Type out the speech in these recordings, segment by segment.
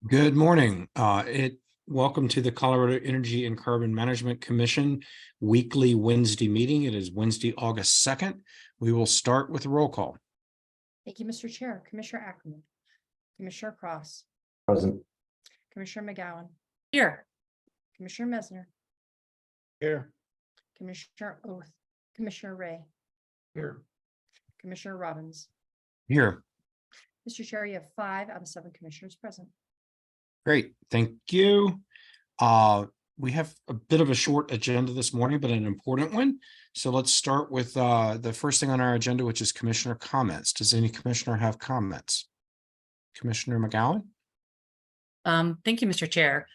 Good morning. Welcome to the Colorado Energy and Carbon Management Commission weekly Wednesday meeting. It is Wednesday, August 2nd. We will start with a roll call. Thank you, Mr. Chair. Commissioner Ackerman, Commissioner Cross, Present. Commissioner McGowan, Here. Commissioner Mesner, Here. Commissioner Oath, Commissioner Ray, Here. Commissioner Robbins. Here. Mr. Chair, you have 5 out of 7 commissioners present. Great. Thank you. We have a bit of a short agenda this morning, but an important one. So let's start with the first thing on our agenda, which is commissioner comments. Does any commissioner have comments? Commissioner McGowan? Thank you, Mr. Chair.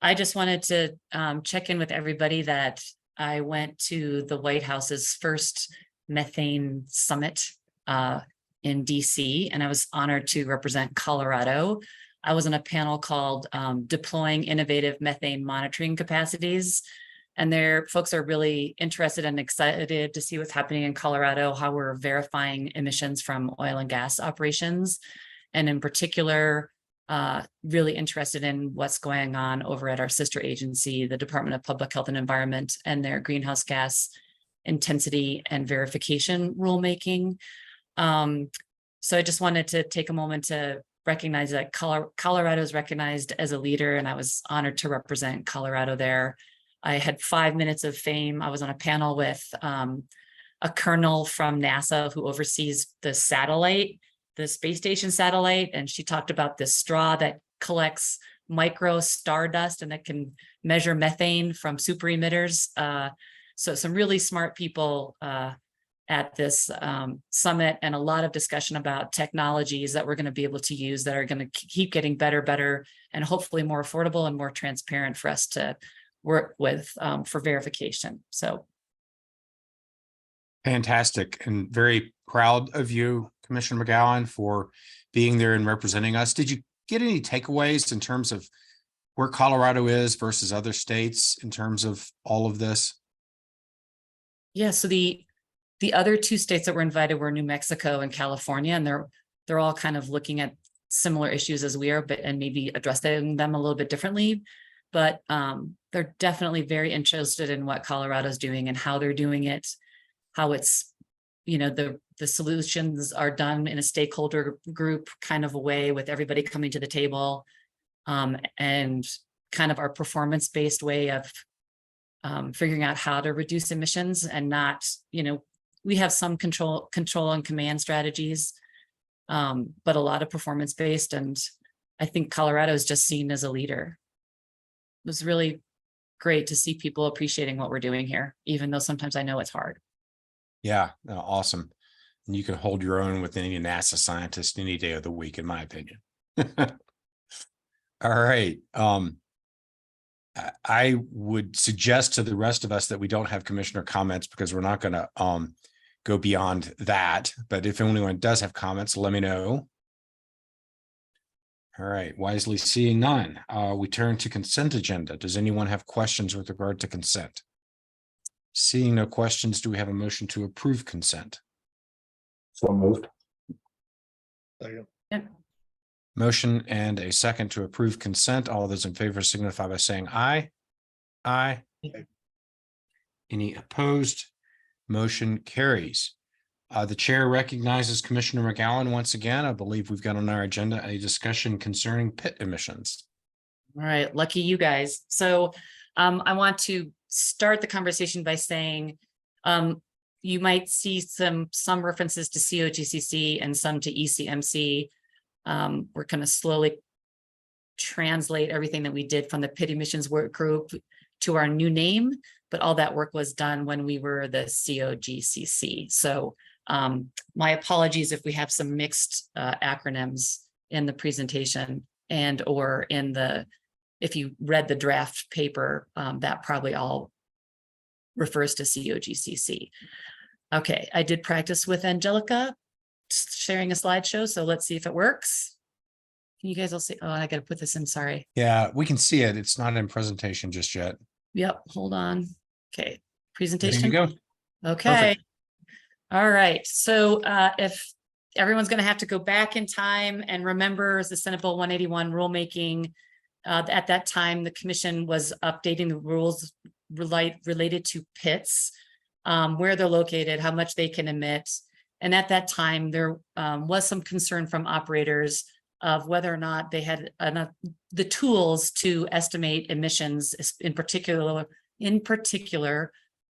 I just wanted to check in with everybody that I went to the White House's first methane summit in DC, and I was honored to represent Colorado. I was on a panel called Deploying Innovative Methane Monitoring Capacities. And their folks are really interested and excited to see what's happening in Colorado, how we're verifying emissions from oil and gas operations. And in particular, really interested in what's going on over at our sister agency, the Department of Public Health and Environment, and their greenhouse gas intensity and verification rulemaking. So I just wanted to take a moment to recognize that Colorado is recognized as a leader, and I was honored to represent Colorado there. I had 5 minutes of fame. I was on a panel with a colonel from NASA who oversees the satellite, the space station satellite, and she talked about this straw that collects micro stardust and that can measure methane from super emitters. So some really smart people at this summit, and a lot of discussion about technologies that we're going to be able to use that are going to keep getting better, and hopefully more affordable and more transparent for us to work with for verification. So. Fantastic, and very proud of you, Commissioner McGowan, for being there and representing us. Did you get any takeaways in terms of where Colorado is versus other states in terms of all of this? Yeah, so the other 2 states that were invited were New Mexico and California, and they're all kind of looking at similar issues as we are, and maybe addressing them a little bit differently. But they're definitely very interested in what Colorado's doing and how they're doing it, how it's, the solutions are done in a stakeholder group kind of a way with everybody coming to the table, and kind of our performance-based way of figuring out how to reduce emissions and not, we have some control and command strategies, but a lot of performance-based. And I think Colorado is just seen as a leader. It was really great to see people appreciating what we're doing here, even though sometimes I know it's hard. Yeah, awesome. And you can hold your own with any NASA scientist any day of the week, in my opinion. All right. I would suggest to the rest of us that we don't have commissioner comments because we're not going to go beyond that. But if anyone does have comments, let me know. All right. Wisely seeing none, we turn to consent agenda. Does anyone have questions with regard to consent? Seeing no questions, do we have a motion to approve consent? So moved. Yeah. Motion and a second to approve consent. All those in favor signify by saying aye. Aye. Any opposed? Motion carries. The chair recognizes Commissioner McGowan once again. I believe we've got on our agenda a discussion concerning pit emissions. All right, lucky you guys. So I want to start the conversation by saying you might see some references to COGCC and some to ECMC. We're going to slowly translate everything that we did from the pit emissions work group to our new name, but all that work was done when we were the COGCC. So my apologies if we have some mixed acronyms in the presentation and or in the, if you read the draft paper, that probably all refers to COGCC. Okay, I did practice with Angelica sharing a slideshow, so let's see if it works. Can you guys all see? Oh, I got to put this in, sorry. Yeah, we can see it. It's not in presentation just yet. Yep, hold on. Okay, presentation. There you go. Okay. Perfect. All right, so if everyone's going to have to go back in time and remember the Senate Bill 181 rulemaking. At that time, the commission was updating the rules related to pits, where they're located, how much they can emit. And at that time, there was some concern from operators of whether or not they had enough the tools to estimate emissions, in particular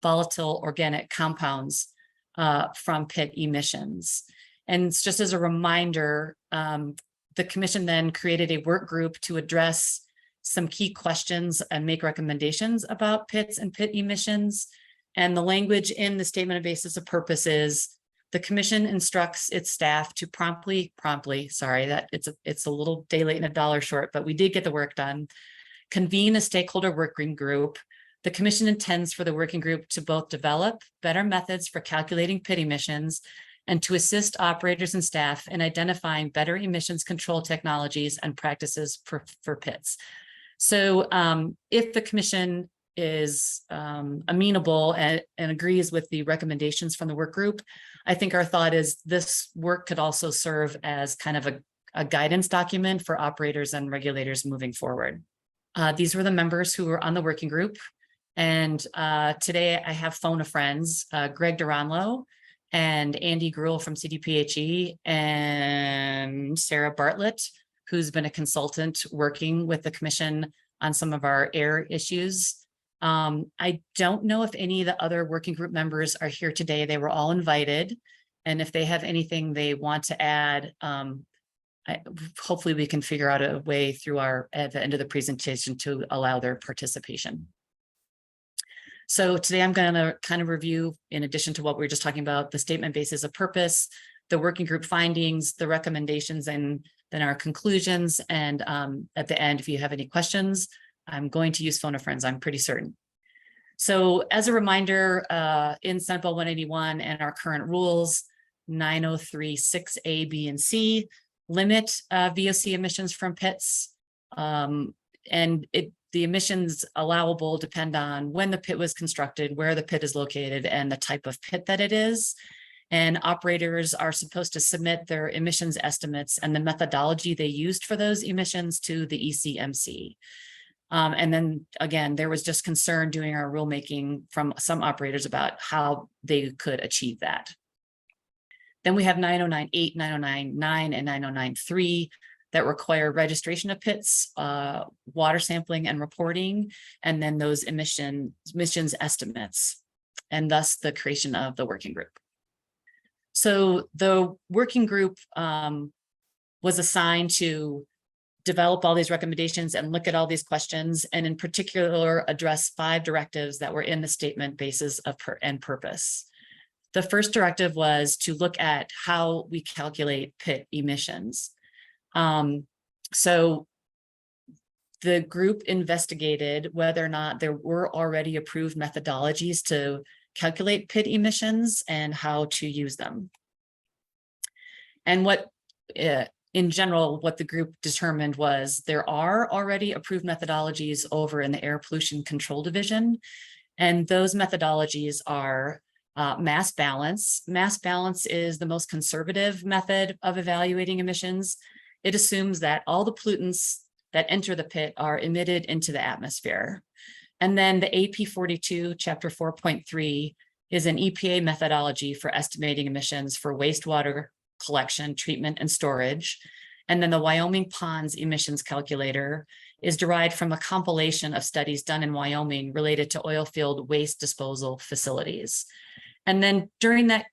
volatile organic compounds from pit emissions. And it's just as a reminder, the commission then created a work group to address some key questions and make recommendations about pits and pit emissions. And the language in the statement of basis of purpose is the commission instructs its staff to promptly, sorry, that it's a little day late and a dollar short, but we did get the work done. Convene a stakeholder working group. The commission intends for the working group to both develop better methods for calculating pit emissions and to assist operators and staff in identifying better emissions control technologies and practices for pits. So if the commission is amenable and agrees with the recommendations from the work group, I think our thought is this work could also serve as kind of a guidance document for operators and regulators moving forward. These were the members who were on the working group. And today I have phone a friends, Greg Duranlo and Andy Gruhl from CDPHE and Sarah Bartlett, who's been a consultant working with the commission on some of our air issues. I don't know if any of the other working group members are here today. They were all invited. And if they have anything they want to add, hopefully we can figure out a way through at the end of the presentation to allow their participation. So today I'm going to kind of review, in addition to what we were just talking about, the statement basis of purpose, the working group findings, the recommendations, and then our conclusions. And at the end, if you have any questions, I'm going to use phone a friends, I'm pretty certain. So as a reminder, in Senate Bill 181 and our current rules, 903(6)(a), B, and C limit VOC emissions from pits. And the emissions allowable depend on when the pit was constructed, where the pit is located, and the type of pit that it is. And operators are supposed to submit their emissions estimates and the methodology they used for those emissions to the ECMC. And then again, there was just concern during our rulemaking from some operators about how they could achieve that. Then we have 909(8), 909(9), and 909(3) that require registration of pits, water sampling and reporting, and then those emissions estimates, and thus the creation of the working group. So the working group was assigned to develop all these recommendations and look at all these questions, and in particular address 5 directives that were in the statement basis of purpose. The first directive was to look at how we calculate pit emissions. So the group investigated whether or not there were already approved methodologies to calculate pit emissions and how to use them. And what, in general, what the group determined was there are already approved methodologies over in the Air Pollution Control Division. And those methodologies are mass balance. Mass balance is the most conservative method of evaluating emissions. It assumes that all the pollutants that enter the pit are emitted into the atmosphere. And then the AP42, Chapter 4.3, is an EPA methodology for estimating emissions for wastewater collection, treatment, and storage. And then the Wyoming Ponds emissions calculator is derived from a compilation of studies done in Wyoming related to oil field waste disposal facilities. And then during that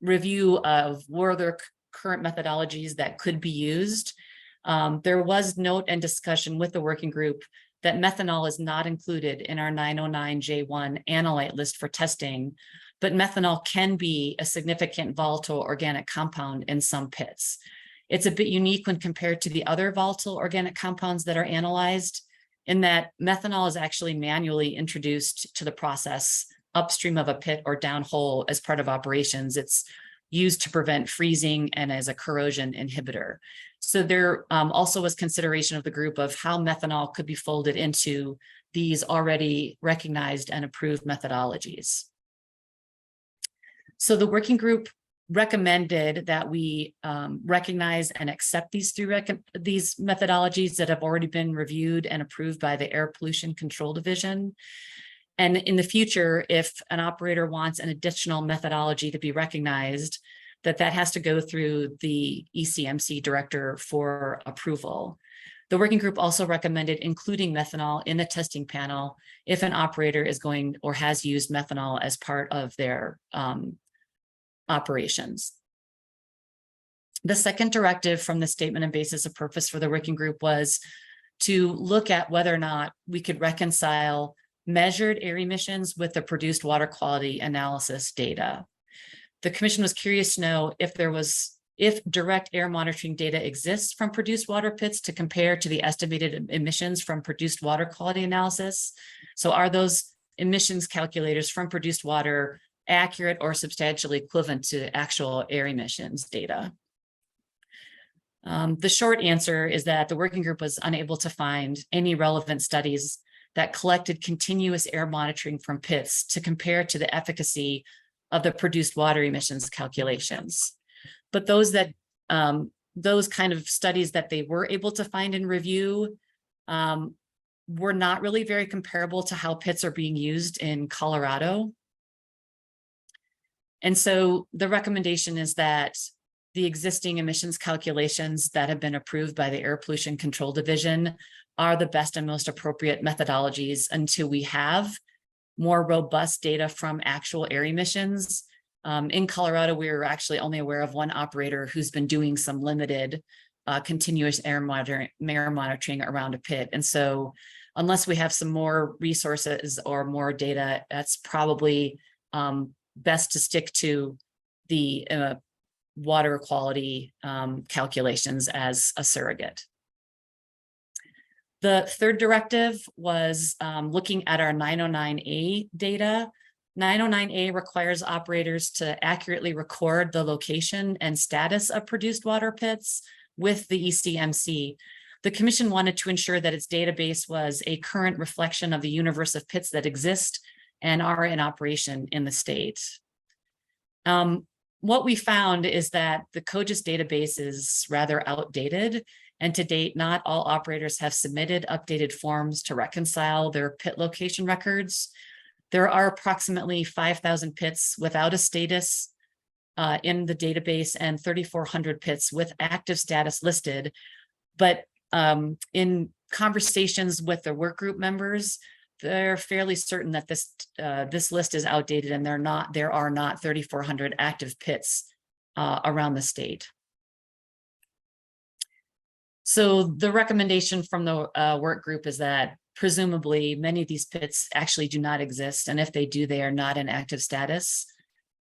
review of were there current methodologies that could be used, there was note and discussion with the working group that methanol is not included in our 909J1 analyte list for testing, but methanol can be a significant volatile organic compound in some pits. It's a bit unique when compared to the other volatile organic compounds that are analyzed, in that methanol is actually manually introduced to the process upstream of a pit or downhole as part of operations. It's used to prevent freezing and as a corrosion inhibitor. So there also was consideration of the group of how methanol could be folded into these already recognized and approved methodologies. So the working group recommended that we recognize and accept these these methodologies that have already been reviewed and approved by the Air Pollution Control Division. And in the future, if an operator wants an additional methodology to be recognized, that has to go through the ECMC director for approval. The working group also recommended including methanol in the testing panel if an operator is going or has used methanol as part of their operations. The second directive from the statement and basis of purpose for the working group was to look at whether or not we could reconcile measured air emissions with the produced water quality analysis data. The commission was curious to know if direct air monitoring data exists from produced water pits to compare to the estimated emissions from produced water quality analysis. So are those emissions calculators from produced water accurate or substantially equivalent to actual air emissions data? The short answer is that the working group was unable to find any relevant studies that collected continuous air monitoring from pits to compare to the efficacy of the produced water emissions calculations. But those kind of studies that they were able to find and review were not really very comparable to how pits are being used in Colorado. And so the recommendation is that the existing emissions calculations that have been approved by the Air Pollution Control Division are the best and most appropriate methodologies until we have more robust data from actual air emissions. In Colorado, we were actually only aware of one operator who's been doing some limited continuous air monitoring around a pit. And so unless we have some more resources or more data, that's probably best to stick to the water quality calculations as a surrogate. The third directive was looking at our 909A data. 909A requires operators to accurately record the location and status of produced water pits with the ECMC. The commission wanted to ensure that its database was a current reflection of the universe of pits that exist and are in operation in the state. What we found is that the COGIS database is rather outdated, and to date, not all operators have submitted updated forms to reconcile their pit location records. There are approximately 5,000 pits without a status in the database and 3,400 pits with active status listed. But in conversations with the work group members, they're fairly certain that this list is outdated and there are not 3,400 active pits around the state. So the recommendation from the work group is that presumably many of these pits actually do not exist, and if they do, they are not in active status.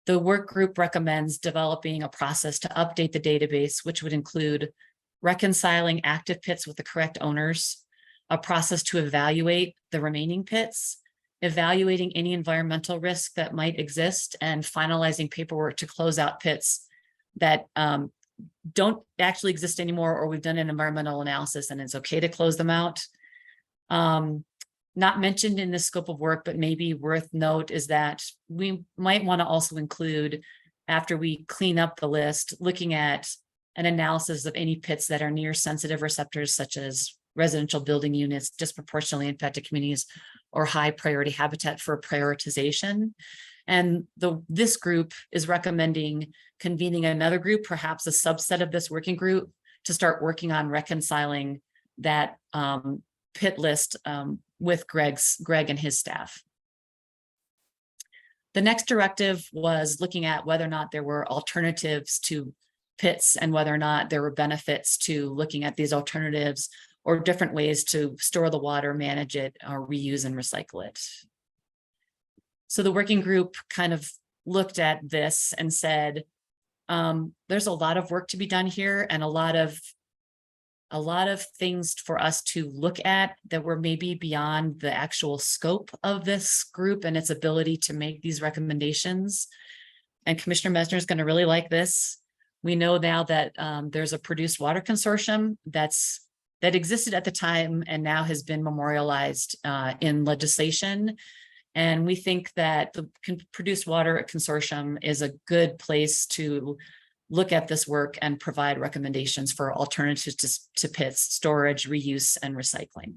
The work group recommends developing a process to update the database, which would include reconciling active pits with the correct owners, a process to evaluate the remaining pits, evaluating any environmental risk that might exist, and finalizing paperwork to close out pits that don't actually exist anymore, or we've done an environmental analysis and it's okay to close them out. Not mentioned in the scope of work, but maybe worth note is that we might want to also include, after we clean up the list, looking at an analysis of any pits that are near sensitive receptors, such as residential building units, disproportionately impacted communities, or high priority habitat for prioritization. And this group is recommending convening another group, perhaps a subset of this working group, to start working on reconciling that pit list with Greg and his staff. The next directive was looking at whether or not there were alternatives to pits and whether or not there were benefits to looking at these alternatives or different ways to store the water, manage it, or reuse and recycle it. So the working group kind of looked at this and said, there's a lot of work to be done here and a lot of things for us to look at that were maybe beyond the actual scope of this group and its ability to make these recommendations. And Commissioner Messner is going to really like this. We know now that there's a produced water consortium that existed at the time and now has been memorialized in legislation. And we think that the Produced Water Consortium is a good place to look at this work and provide recommendations for alternatives to pits, storage, reuse, and recycling.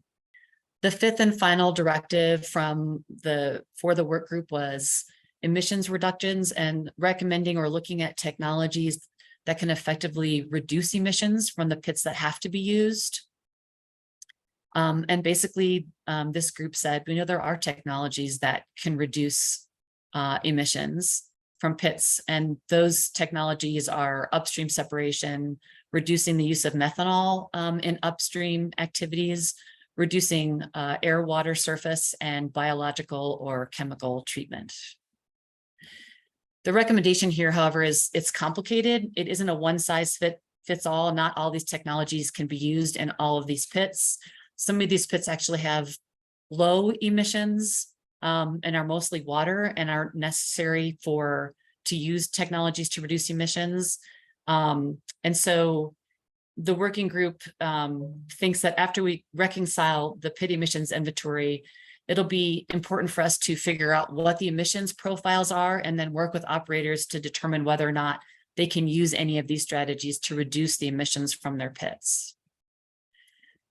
The fifth and final directive for the work group was emissions reductions and recommending or looking at technologies that can effectively reduce emissions from the pits that have to be used. And basically, this group said, we know there are technologies that can reduce emissions from pits, and those technologies are upstream separation, reducing the use of methanol in upstream activities, reducing air, water, surface, and biological or chemical treatment. The recommendation here, however, is it's complicated. It isn't a one size fits all. Not all these technologies can be used in all of these pits. Some of these pits actually have low emissions and are mostly water and are necessary to use technologies to reduce emissions. And so the working group thinks that after we reconcile the pit emissions inventory, it'll be important for us to figure out what the emissions profiles are and then work with operators to determine whether or not they can use any of these strategies to reduce the emissions from their pits.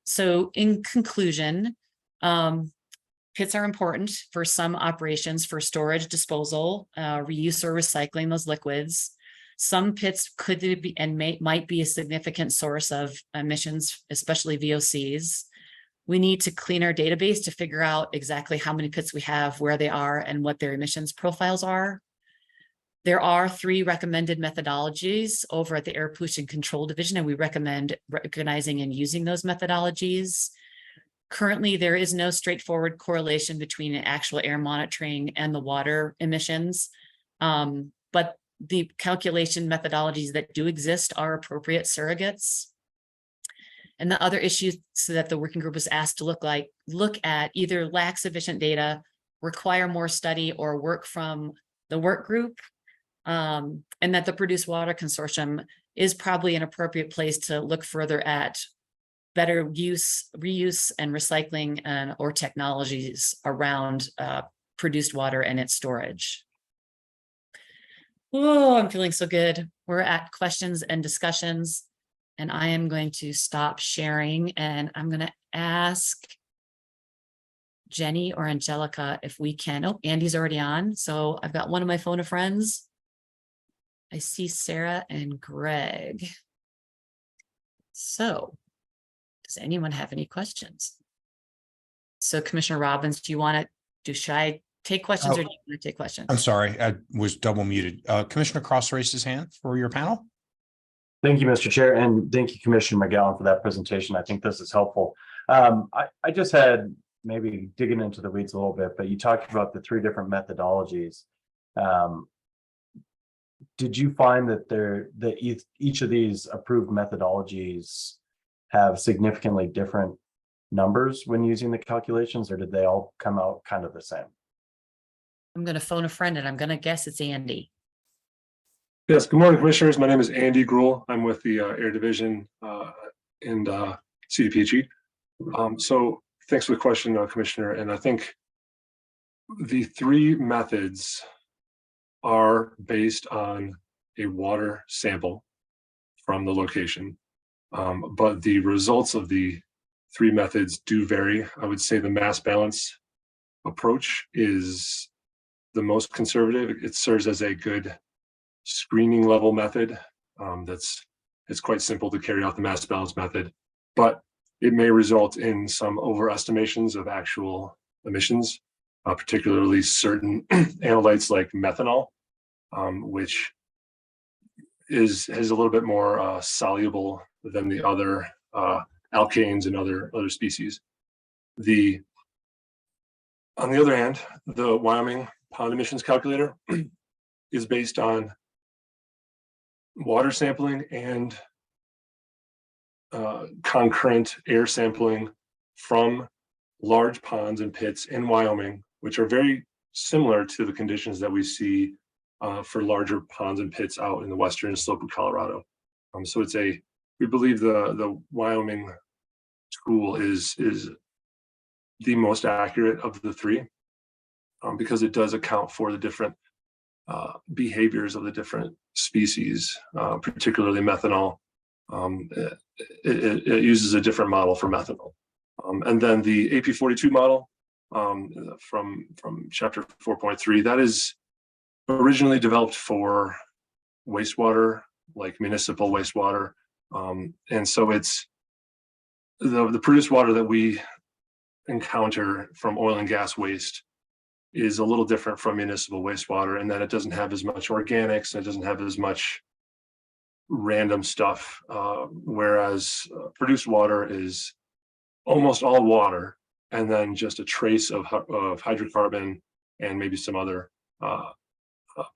So in conclusion, pits are important for some operations for storage, disposal, reuse or recycling those liquids. Some pits could be and might be a significant source of emissions, especially VOCs. We need to clean our database to figure out exactly how many pits we have, where they are, and what their emissions profiles are. There are 3 recommended methodologies over at the Air Pollution Control Division, and we recommend recognizing and using those methodologies. Currently, there is no straightforward correlation between actual air monitoring and the water emissions, but the calculation methodologies that do exist are appropriate surrogates. And the other issues that the working group was asked to look at either lack sufficient data, require more study, or work from the work group, and that the Produced Water Consortium is probably an appropriate place to look further at better use, reuse, and recycling or technologies around produced water and its storage. Oh, I'm feeling so good. We're at questions and discussions, and I am going to stop sharing, and I'm going to ask Jenny or Angelica if we can. Oh, Andy's already on. So I've got one of my phone of friends. I see Sarah and Greg. So does anyone have any questions? So Commissioner Robbins, should I take questions or do you want to take questions? I'm sorry, I was double muted. Commissioner Cross raised his hand for your panel. Thank you, Mr. Chair, and thank you, Commissioner McGowan, for that presentation. I think this is helpful. I just had maybe digging into the weeds a little bit, but you talked about the 3 different methodologies. Did you find that each of these approved methodologies have significantly different numbers when using the calculations, or did they all come out kind of the same? I'm going to phone a friend and I'm going to guess it's Andy. Yes, good morning, commissioners. My name is Andy Gruhl. I'm with the Air Division and CDPHE. So thanks for the question, Commissioner. And I think the 3 methods are based on a water sample from the location. But the results of the 3 methods do vary. I would say the mass balance approach is the most conservative. It serves as a good screening level method. It's quite simple to carry out the mass balance method, but it may result in some overestimations of actual emissions, particularly certain analytes like methanol, which has a little bit more soluble than the other alkanes and other species. On the other hand, the Wyoming pond emissions calculator is based on water sampling and concurrent air sampling from large ponds and pits in Wyoming, which are very similar to the conditions that we see for larger ponds and pits out in the western slope of Colorado. So we believe the Wyoming tool is the most accurate of the 3. because it does account for the different behaviors of the different species, particularly methanol. It uses a different model for methanol. And then the AP42 model from chapter 4.3, that is originally developed for wastewater, like municipal wastewater. And so it's the produced water that we encounter from oil and gas waste is a little different from municipal wastewater, in that it doesn't have as much organics, and it doesn't have as much random stuff, whereas produced water is almost all water, and then just a trace of hydrocarbon and maybe some other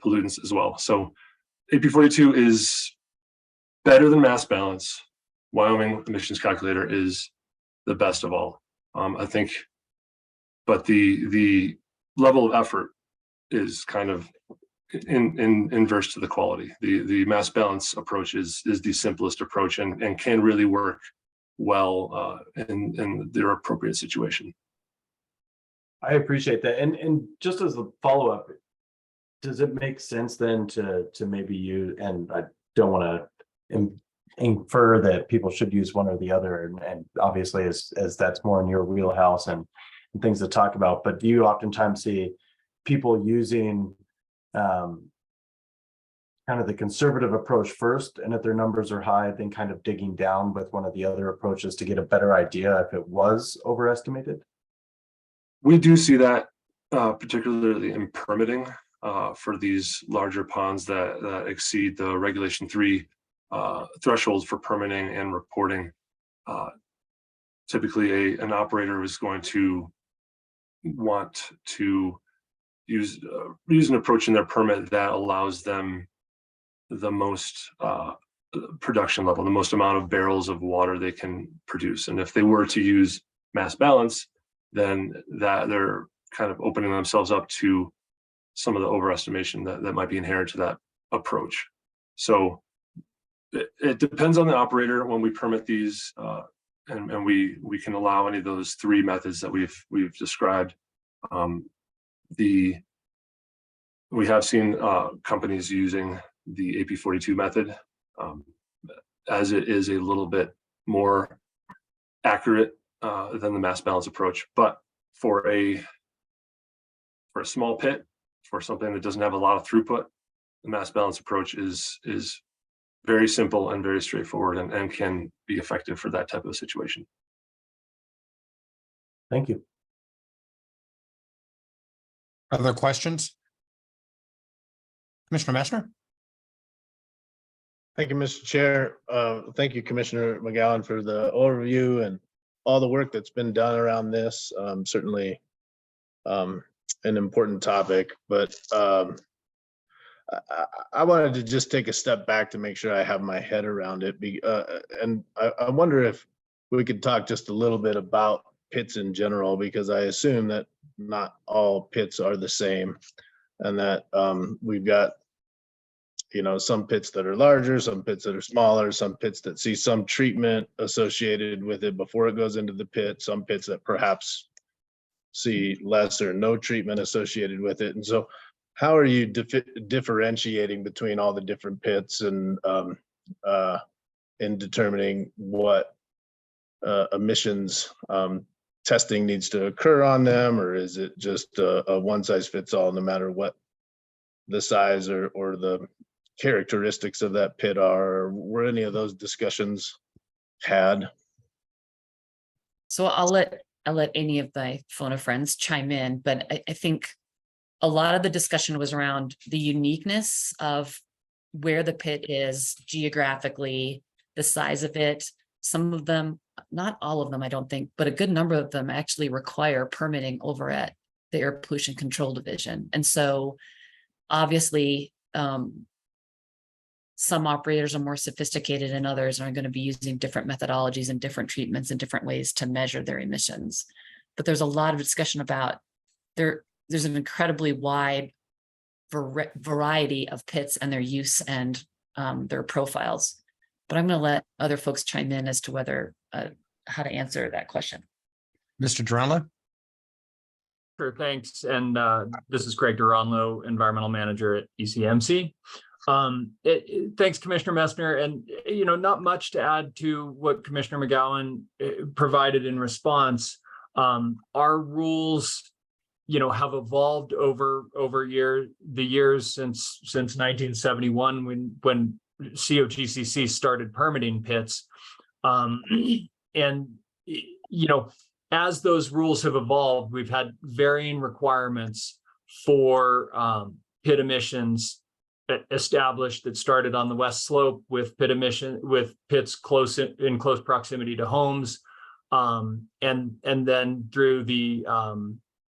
pollutants as well. So AP42 is better than mass balance. Wyoming emissions calculator is the best of all, I think, but the level of effort is kind of inverse to the quality. The mass balance approach is the simplest approach, and can really work well in their appropriate situation. I appreciate that. And just as a follow-up, does it make sense then to maybe use, and I don't want to infer that people should use one or the other, and obviously as that's more in your wheelhouse and things to talk about, but do you oftentimes see people using kind of the conservative approach first, and if their numbers are high, then kind of digging down with one of the other approaches to get a better idea if it was overestimated? We do see that, particularly in permitting for these larger ponds that exceed the Regulation 3 thresholds for permitting and reporting. Typically, an operator is going to want to use an approach in their permit that allows them the most production level, the most amount of barrels of water they can produce. And if they were to use mass balance, then that they're kind of opening themselves up to some of the overestimation that might be inherent to that approach. So it depends on the operator when we permit these, and we can allow any of those three methods that we've described. We have seen companies using the AP42 method, as it is a little bit more accurate than the mass balance approach. But for a small pit, for something that doesn't have a lot of throughput, the mass balance approach is very simple and very straightforward, and can be effective for that type of situation. Thank you. Other questions? Commissioner Messner? Thank you, Mr. Chair. Thank you, Commissioner McGowan, for the overview and all the work that's been done around this. Certainly an important topic, but I wanted to just take a step back to make sure I have my head around it. And I wonder if we could talk just a little bit about pits in general, because I assume that not all pits are the same, and that we've got, some pits that are larger, some pits that are smaller, some pits that see some treatment associated with it before it goes into the pit, some pits that perhaps see less or no treatment associated with it. And so how are you differentiating between all the different pits, and in determining what emissions testing needs to occur on them, or is it just a one size fits all no matter what the size or the characteristics of that pit are? Or were any of those discussions had? So I'll let any of my phone friends chime in, but I think a lot of the discussion was around the uniqueness of where the pit is geographically, the size of it. Some of them, not all of them, I don't think, but a good number of them actually require permitting over at the Air Pollution Control Division. And so obviously, some operators are more sophisticated and others are going to be using different methodologies and different treatments and different ways to measure their emissions. But there's a lot of discussion about there's an incredibly wide variety of pits and their use and their profiles. But I'm going to let other folks chime in as to whether how to answer that question. Mr. Durella? Sure, thanks. And this is Craig Duranlo, Environmental Manager at ECMC. Thanks, Commissioner Messner. And, not much to add to what Commissioner McGowan provided in response. Our rules, have evolved over the years since 1971 when COGCC started permitting pits. And, as those rules have evolved, we've had varying requirements for pit emissions established that started on the west slope with pits in close proximity to homes, and then through the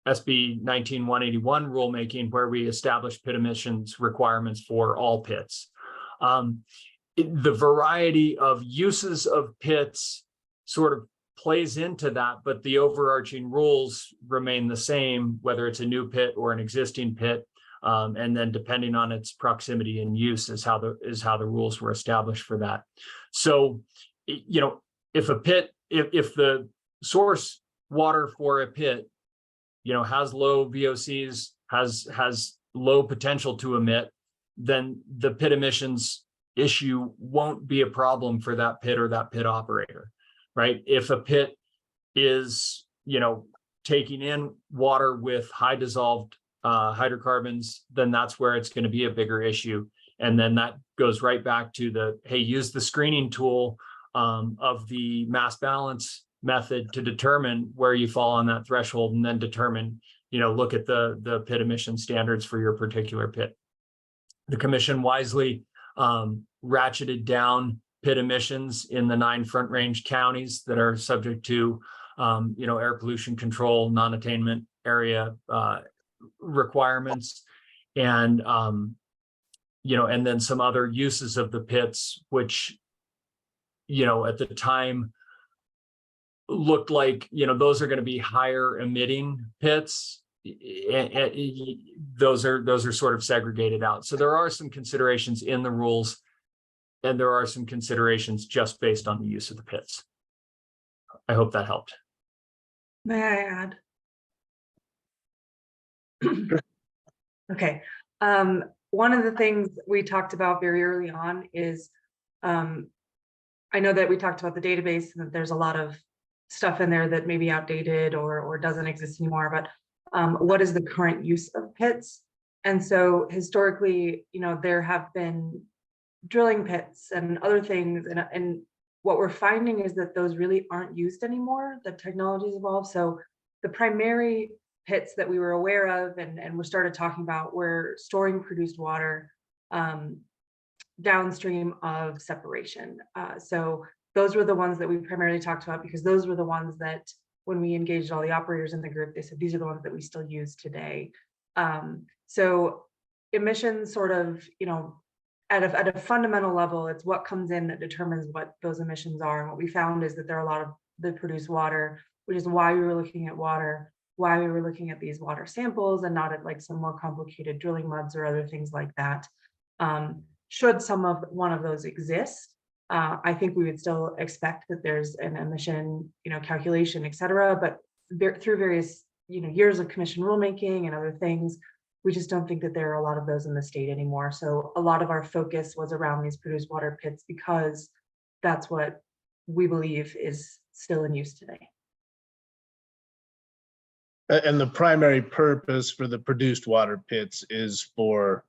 SB 19181 rulemaking, where we established pit emissions requirements for all pits. The variety of uses of pits sort of plays into that, but the overarching rules remain the same, whether it's a new pit or an existing pit. And then depending on its proximity and use is how the rules were established for that. So, if the source water for a pit, has low VOCs, has low potential to emit, then the pit emissions issue won't be a problem for that pit or that pit operator. Right? If a pit is, taking in water with high dissolved hydrocarbons, then that's where it's going to be a bigger issue. And then that goes right back to use the screening tool of the mass balance method to determine where you fall on that threshold, and then determine, look at the pit emission standards for your particular pit. The commission wisely ratcheted down pit emissions in the 9 Front Range counties that are subject to, air pollution control, non-attainment area requirements, and and then some other uses of the pits, which, at the time looked like, those are going to be higher emitting pits. And those are sort of segregated out. So there are some considerations in the rules, and there are some considerations just based on the use of the pits. I hope that helped. May I add? Okay. One of the things we talked about very early on is, I know that we talked about the database and that there's a lot of stuff in there that may be outdated or doesn't exist anymore, but what is the current use of pits? And so historically, there have been drilling pits and other things, and what we're finding is that those really aren't used anymore. The technology's evolved. So the primary pits that we were aware of and we started talking about were storing produced water downstream of separation. So those were the ones that we primarily talked about, because those were the ones that when we engaged all the operators in the group, they said these are the ones that we still use today. So emissions sort of, at a fundamental level, it's what comes in that determines what those emissions are. And what we found is that there are a lot of the produced water, which is why we were looking at water, why we were looking at these water samples and not at like some more complicated drilling muds or other things like that. Should one of those exist, I think we would still expect that there's an emission, calculation, et cetera, but through various, years of commission rulemaking and other things, we just don't think that there are a lot of those in the state anymore. So a lot of our focus was around these produced water pits, because that's what we believe is still in use today. And the primary purpose for the produced water pits is for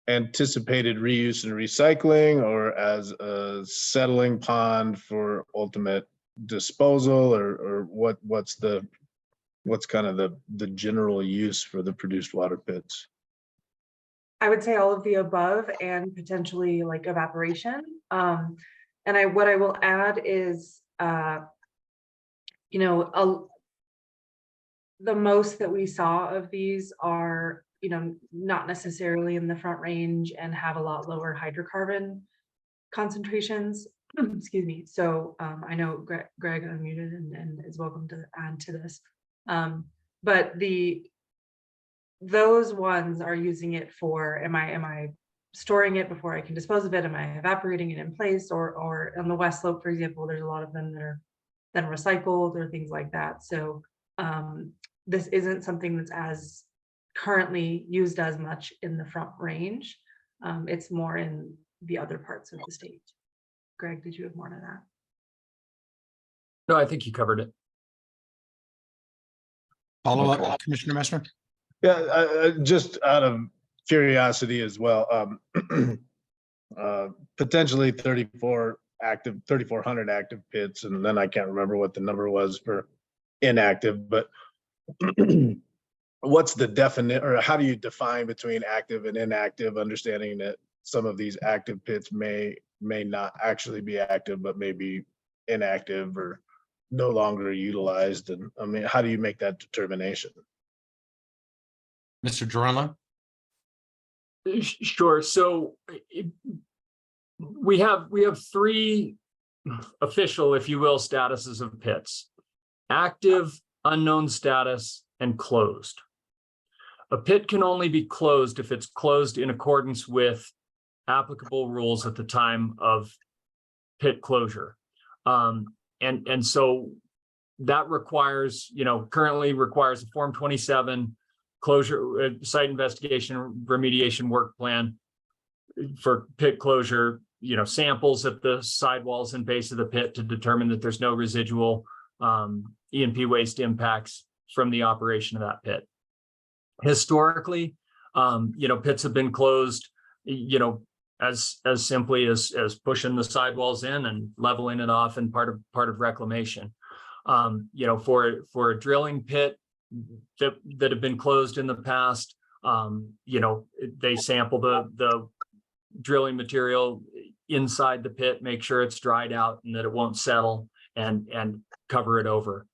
anticipated reuse and recycling, or as a settling pond for ultimate disposal, or what's kind of the general use for the produced water pits? I would say all of the above, and potentially like evaporation. And what I will add is, the most that we saw of these are, not necessarily in the Front Range and have a lot lower hydrocarbon concentrations. Excuse me. So I know Greg unmuted and is welcome to add to this. But those ones are using it for, am I storing it before I can dispose of it? Am I evaporating it in place? Or on the West Slope, for example, there's a lot of them that are then recycled or things like that. So This isn't something that's as currently used as much in the Front Range. It's more in the other parts of the state. Greg, did you have more to that? No, I think you covered it. Follow Okay. up, Commissioner Messner? Yeah, just out of curiosity as well, potentially 3,400 active pits, and then I can't remember what the number was for inactive, but what's the definite, or how do you define between active and inactive, understanding that some of these active pits may not actually be active, but may be inactive or no longer utilized? And I mean, how do you make that determination? Mr. Geronimo? Sure. So we have three official, if you will, statuses of pits: active, unknown status, and closed. A pit can only be closed if it's closed in accordance with applicable rules at the time of pit closure. And so that requires, currently requires a Form 27 closure, site investigation, remediation work plan for pit closure, samples at the sidewalls and base of the pit to determine that there's no residual E&P waste impacts from the operation of that pit. Historically, pits have been closed, as simply as pushing the sidewalls in and leveling it off, and part of reclamation. For a drilling pit that have been closed in the past, they sample the drilling material inside the pit, make sure it's dried out and that it won't settle, and cover it over.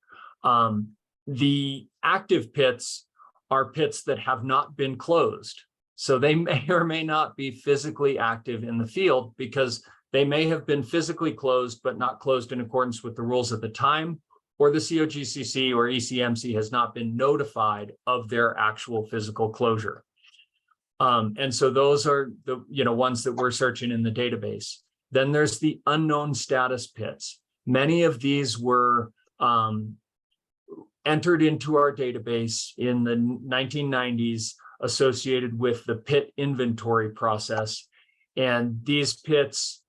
The active pits are pits that have not been closed. So they may or may not be physically active in the field, because they may have been physically closed, but not closed in accordance with the rules at the time, or the COGCC or ECMC has not been notified of their actual physical closure. And so those are the ones that we're searching in the database. Then there's the unknown status pits. Many of these were entered into our database in the 1990s, associated with the pit inventory process. And these pits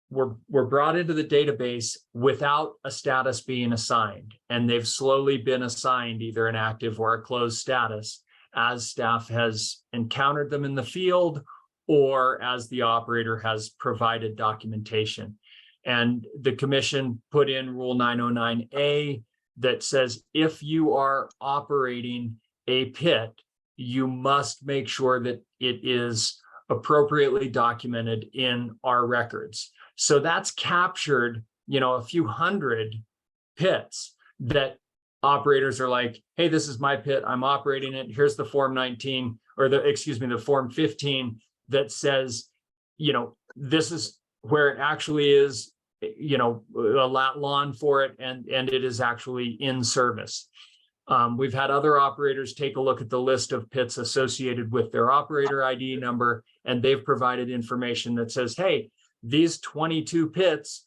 were brought into the database without a status being assigned. And they've slowly been assigned either an active or a closed status as staff has encountered them in the field, or as the operator has provided documentation. And the commission put in Rule 909A that says, if you are operating a pit, you must make sure that it is appropriately documented in our records. So that's captured, a few hundred pits that operators are like, hey, this is my pit, I'm operating it. Here's the Form 19, or the Form 15 that says, this is where it actually is, a lawn for it, and it is actually in service. We've had other operators take a look at the list of pits associated with their operator ID number, and they've provided information that says, hey, these 22 pits,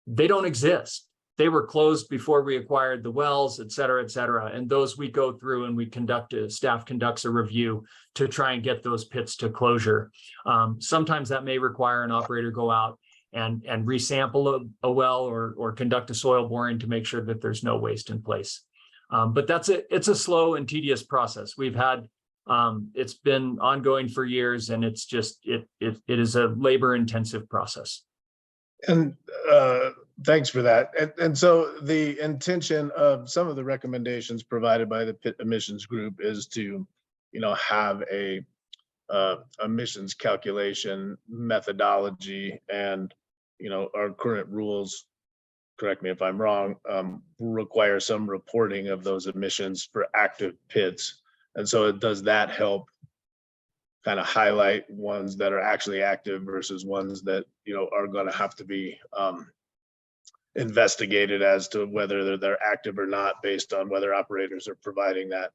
they don't exist. They were closed before we acquired the wells, et cetera, et cetera. And those we go through and staff conducts a review to try and get those pits to closure. Sometimes that may require an operator go out and resample a well, or conduct a soil boring to make sure that there's no waste in place. But it's a slow and tedious process. We've had, it's been ongoing for years, and it's just, it is a labor intensive process. And thanks for that. And so the intention of some of the recommendations provided by the pit emissions group is to, have a emissions calculation methodology, and, our current rules, correct me if I'm wrong, require some reporting of those emissions for active pits. And so does that help kind of highlight ones that are actually active versus ones that, are going to have to be investigated as to whether they're active or not, based on whether operators are providing that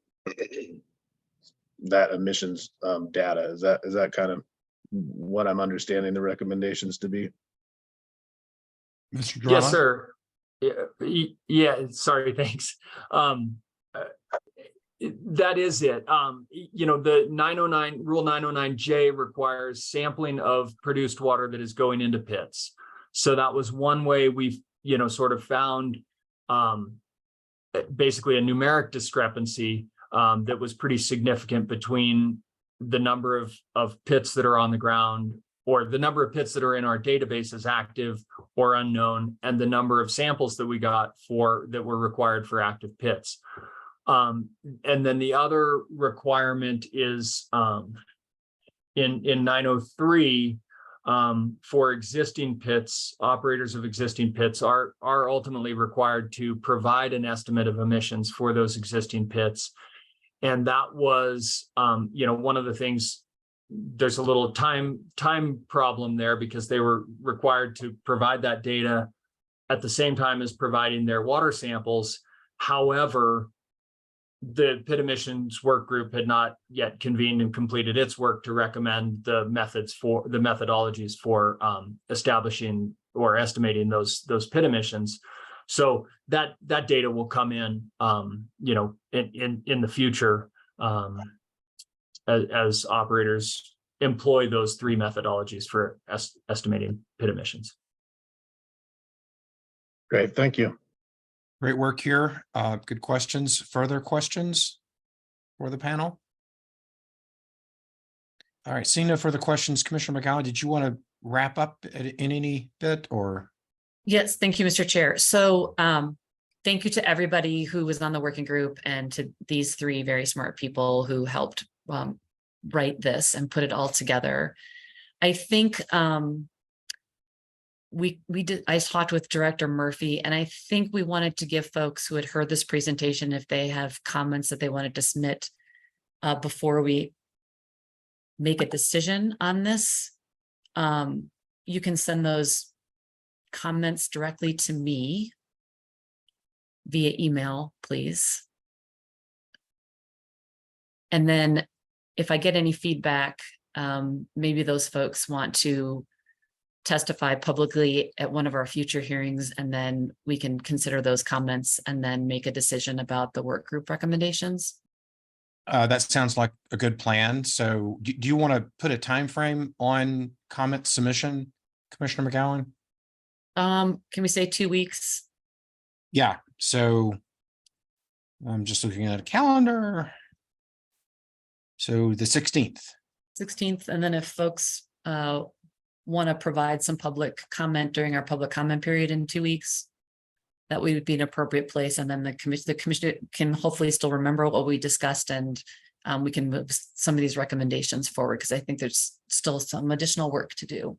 emissions data? Is that kind of what I'm understanding the recommendations to be? Mr. Geronimo? Yes, sir. Yeah, sorry, thanks. That is it. The 909, Rule 909J requires sampling of produced water that is going into pits. So that was one way we've, sort of found basically a numeric discrepancy that was pretty significant between the number of pits that are on the ground, or the number of pits that are in our database as active or unknown, and the number of samples that we got that were required for active pits. And then the other requirement is in 903 for existing pits, operators of existing pits are ultimately required to provide an estimate of emissions for those existing pits. And that was, one of the things. There's a little time problem there, because they were required to provide that data at the same time as providing their water samples. However, the pit emissions work group had not yet convened and completed its work to recommend the methodologies for establishing or estimating those pit emissions. So that data will come in, in the future as operators employ those three methodologies for estimating pit emissions. Great, thank you. Great work here. Good questions. Further questions for the panel? All right, seeing no further questions, Commissioner McGowan, did you want to wrap up in any bit, or? Yes, thank you, Mr. Chair. So thank you to everybody who was on the working group, and to these three very smart people who helped write this and put it all together. I think I talked with Director Murphy, and I think we wanted to give folks who had heard this presentation, if they have comments that they wanted to submit before we make a decision on this, you can send those comments directly to me via email, please. And then if I get any feedback, maybe those folks want to testify publicly at one of our future hearings, and then we can consider those comments and then make a decision about the work group recommendations. That sounds like a good plan. So do you want to put a time frame on comment submission, Commissioner McGowan? Can we say 2 weeks? Yeah, so I'm just looking at a calendar. So the 16th. 16th, and then if folks want to provide some public comment during our public comment period in 2 weeks, that would be an appropriate place. And then the commission can hopefully still remember what we discussed, and we can move some of these recommendations forward, because I think there's still some additional work to do.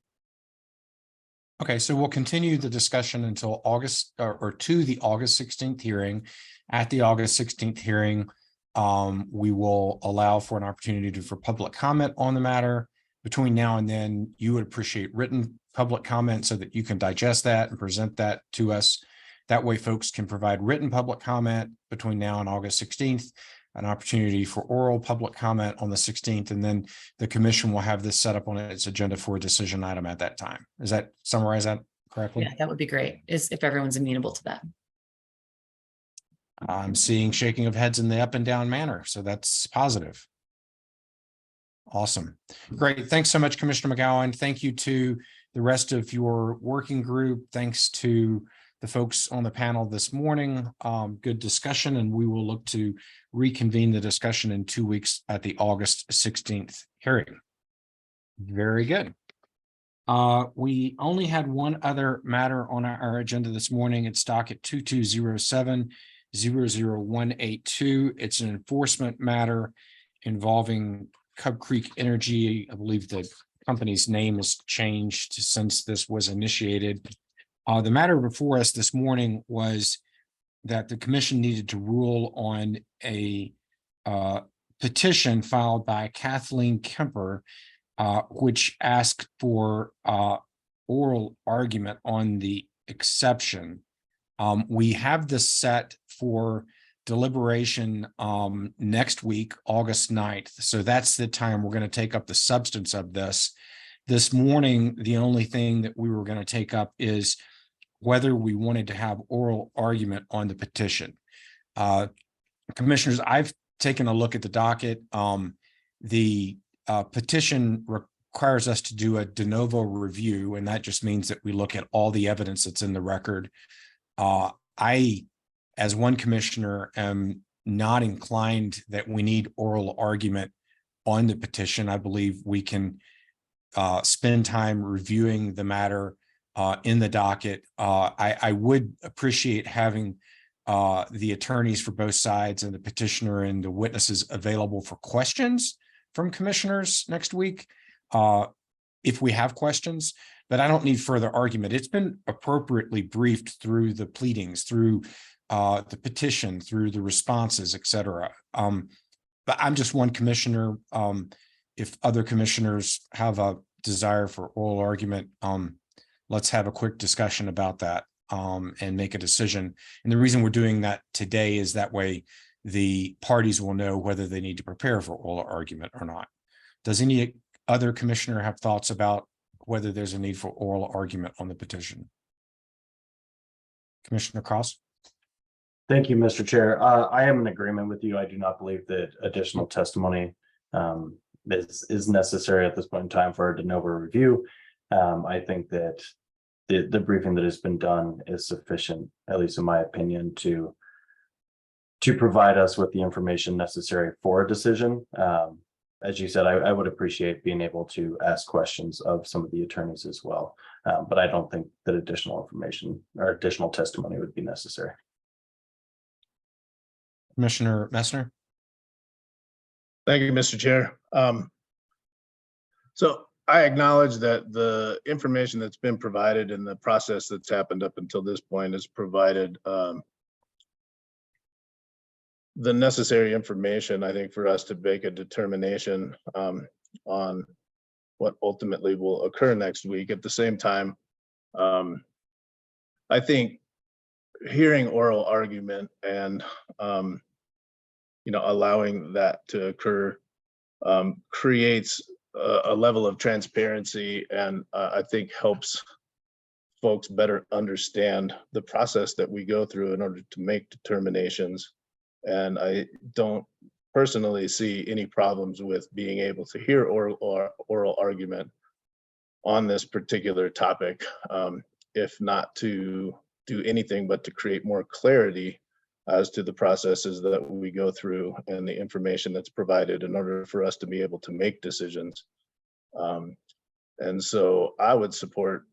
Okay, so we'll continue the discussion until August or to the August 16th hearing. At the August 16th hearing, we will allow for an opportunity for public comment on the matter. Between now and then, you would appreciate written public comment so that you can digest that and present that to us. That way, folks can provide written public comment between now and August 16th, an opportunity for oral public comment on the 16th, and then the commission will have this set up on its agenda for a decision item at that time. Does that summarize that correctly? Yeah, that would be great, if everyone's amenable to that. I'm seeing shaking of heads in the up and down manner, so that's positive. Awesome. Great. Thanks so much, Commissioner McGowan. Thank you to the rest of your working group. Thanks to the folks on the panel this morning. Good discussion, and we will look to reconvene the discussion in 2 weeks at the August 16th hearing. Very good. We only had one other matter on our agenda this morning. It's docket 2207-00182. It's an enforcement matter involving Cub Creek Energy. I believe the company's name has changed since this was initiated. The matter before us this morning was that the commission needed to rule on a petition filed by Kathleen Kemper, which asked for oral argument on the exception. We have this set for deliberation next week, August 9th. So that's the time we're going to take up the substance of this. This morning, the only thing that we were going to take up is whether we wanted to have oral argument on the petition. Commissioners, I've taken a look at the docket. The petition requires us to do a de novo review, and that just means that we look at all the evidence that's in the record. I, as one commissioner, am not inclined that we need oral argument on the petition. I believe we can spend time reviewing the matter in the docket. I would appreciate having the attorneys for both sides and the petitioner and the witnesses available for questions from commissioners next week if we have questions, but I don't need further argument. It's been appropriately briefed through the pleadings, through the petition, through the responses, et cetera. But I'm just one commissioner. If other commissioners have a desire for oral argument, let's have a quick discussion about that and make a decision. And the reason we're doing that today is that way the parties will know whether they need to prepare for oral argument or not. Does any other commissioner have thoughts about whether there's a need for oral argument on the petition? Commissioner Cross? Thank you, Mr. Chair. I am in agreement with you. I do not believe that additional testimony is necessary at this point in time for a de novo review. I think that the briefing that has been done is sufficient, at least in my opinion, to provide us with the information necessary for a decision. As you said, I would appreciate being able to ask questions of some of the attorneys as well. But I don't think that additional information or additional testimony would be necessary. Commissioner Messner? Thank you, Mr. Chair. So I acknowledge that the information that's been provided and the process that's happened up until this point has provided the necessary information, I think, for us to make a determination on what ultimately will occur next week. At the same time, I think hearing oral argument and allowing that to occur creates a level of transparency, and I think helps folks better understand the process that we go through in order to make determinations. And I don't personally see any problems with being able to hear oral argument on this particular topic, if not to do anything but to create more clarity as to the processes that we go through and the information that's provided in order for us to be able to make decisions. And so I would support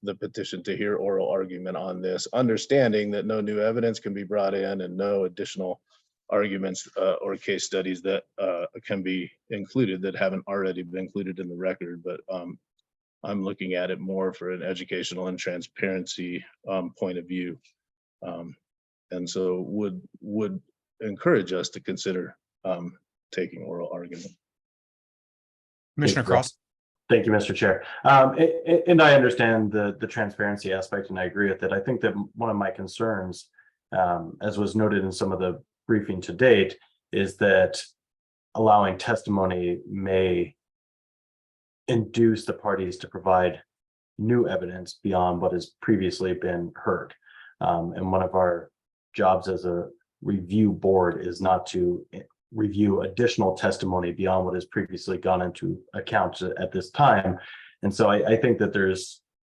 the petition to hear oral argument on this, understanding that no new evidence can be brought in and no additional arguments or case studies that can be included that haven't already been included in the record. But I'm looking at it more for an educational and transparency point of view. And so would encourage us to consider taking oral argument. Commissioner Cross? Thank you, Mr. Chair. And I understand the transparency aspect, and I agree with it. I think that one of my concerns, as was noted in some of the briefing to date, is that allowing testimony may induce the parties to provide new evidence beyond what has previously been heard. And one of our jobs as a review board is not to review additional testimony beyond what has previously gone into account at this time. And so I think that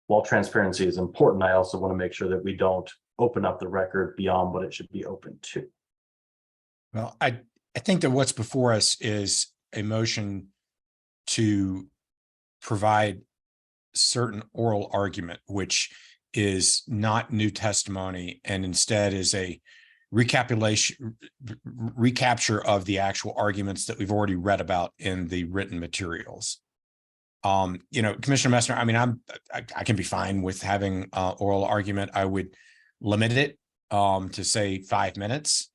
while transparency is important, I also want to make sure that we don't open up the record beyond what it should be open to. Well, I think that what's before us is a motion to provide certain oral argument, which is not new testimony and instead is a recapture of the actual arguments that we've already read about in the written materials. Commissioner Messner, I mean, I can be fine with having oral argument. I would limit it to say 5 minutes.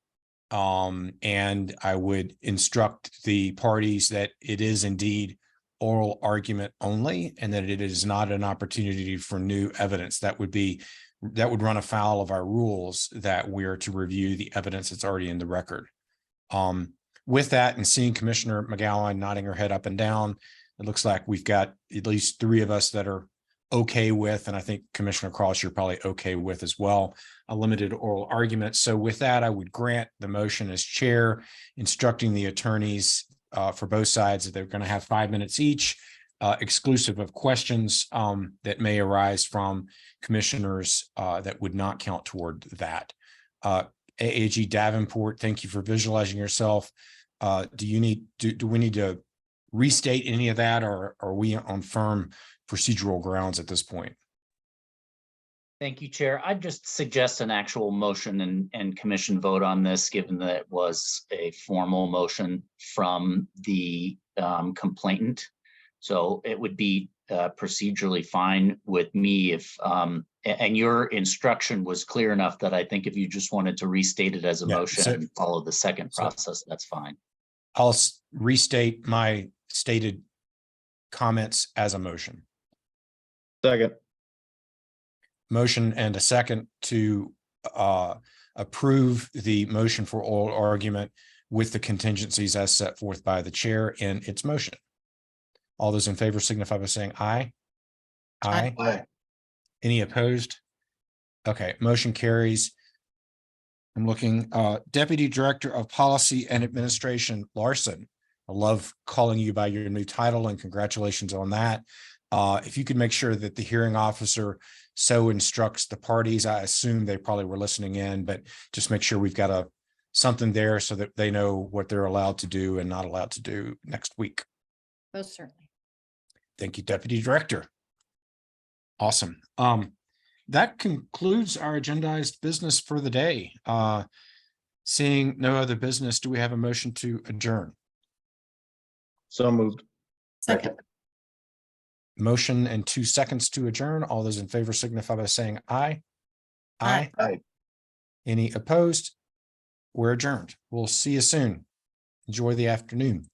And I would instruct the parties that it is indeed oral argument only, and that it is not an opportunity for new evidence. That would run afoul of our rules that we're to review the evidence that's already in the record. With that, and seeing Commissioner McGowan nodding her head up and down, it looks like we've got at least 3 of us that are okay with, and I think Commissioner Cross, you're probably okay with as well, a limited oral argument. So with that, I would grant the motion as chair, instructing the attorneys for both sides that they're going to have 5 minutes each, exclusive of questions that may arise from commissioners that would not count toward that. AAG Davenport, thank you for visualizing yourself. Do we need to restate any of that, or are we on firm procedural grounds at this point? Thank you, Chair. I'd just suggest an actual motion and commission vote on this, given that it was a formal motion from the complainant. So it would be procedurally fine with me if, and your instruction was clear enough that I think if you just wanted to restate it as a motion and follow the second process, that's fine. I'll restate my stated comments as a motion. Second. Motion and a second to approve the motion for oral argument with the contingencies as set forth by the chair in its motion. All those in favor signify by saying aye. Aye. Aye. Any opposed? Okay, motion carries. I'm looking, Deputy Director of Policy and Administration, Larson. I love calling you by your new title and congratulations on that. If you could make sure that the hearing officer so instructs the parties, I assume they probably were listening in, but just make sure we've got something there so that they know what they're allowed to do and not allowed to do next week. Most certainly. Thank you, Deputy Director. Awesome. That concludes our agendized business for the day. Seeing no other business, do we have a motion to adjourn? So moved. Second. Motion and 2 seconds to adjourn. All those in favor signify by saying aye. Aye. Aye. Any opposed? We're adjourned. We'll see you soon. Enjoy the afternoon.